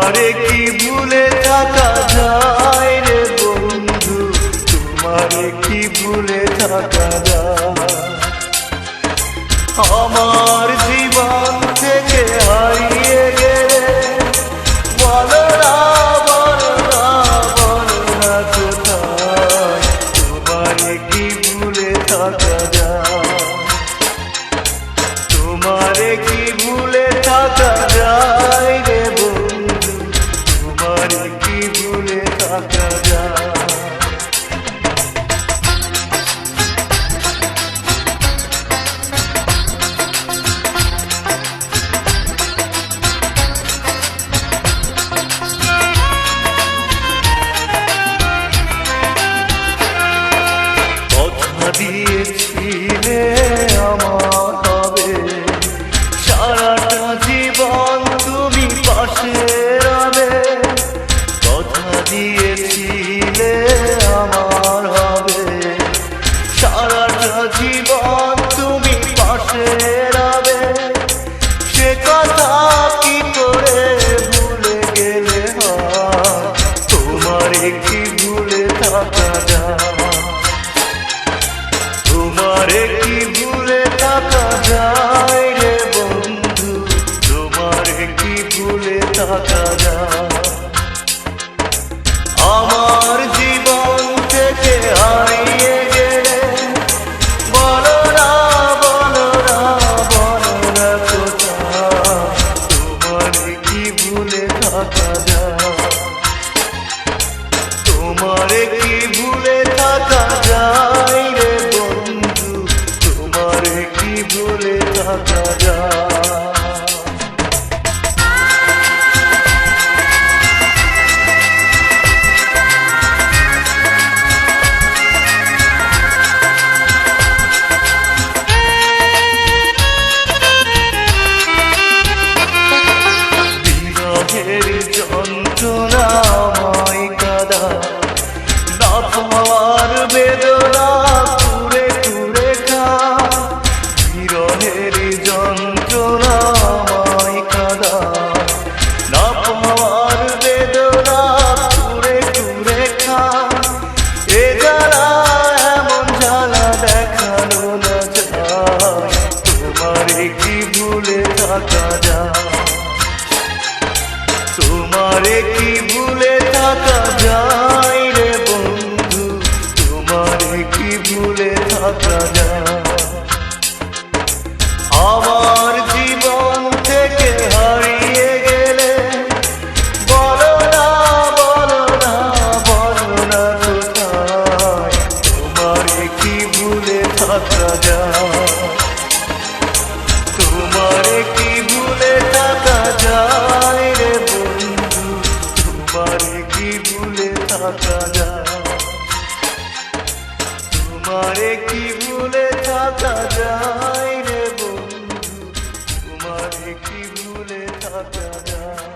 তোমারে কি ভুলে থাকা যায় রে বন্ধু, তোমারে কি ভুলে থাকা যায়। আমার জীবন থেকে হারিয়ে গেলে বলো না বলো না বলো না কোথায়, তোমারে কি ভুলে থাকা যায়। তোমারে কি ভুলে থাকা যায় রে বন্ধু, তোমারে কি ভুলে থাকা যায়। কথা দিয়েছিলে আমার হবে, সারাটা জীবন তুমি পাশে রবে। কথা দিয়েছিলে আমার হবে, সারাটা জীবন তুমি পাশে রবে। সে কথা কি করে ভুলে গেলে হয়, তোমারে কি ভুলে থাকা যায়। তোমারে কি ভুলে থাকা যায় রে বন্ধু, তোমারে কি ভুলে থাকা যায়। আমার জীবন থেকে হারিয়ে গেলে বলো না বলো না বলো না কোথায়, তোমারে কি ভুলে থাকা যায়। তোমারে কি ভুলে থাকা যায় রে বন্ধু, তোমারে কি ভুলে থাকা যায়। বিরহের যন্ত্রণাময় কাদা, না পাওয়ার বেদনা কুরে কুরে খা। বিরহের যন্ত্রণাময় কাদা, না পাওয়ার বেদনা কুরে কুরে খা। এ জ্বালা এমন জ্বালা দেখানো না যায়, তোমারে কি ভুলে থাকা যায়। তোমারে কি ভুলে থাকা যায় রে বন্ধু, তোমারে কি ভুলে থাকা যায়। আমার জীবন থেকে হারিয়ে গেলে বলো না বলো না বলো না কোথায়, তোমারে কি ভুলে থাকা যায়। তোমারে কি ভুলে থাকা যায় রে বন্ধু, তোমারে কি ভুলে থাকা যায়। তোমারে কি ভুলে থাকা যায় রে বন্ধু, তোমারে কি ভুলে থাকা যায়।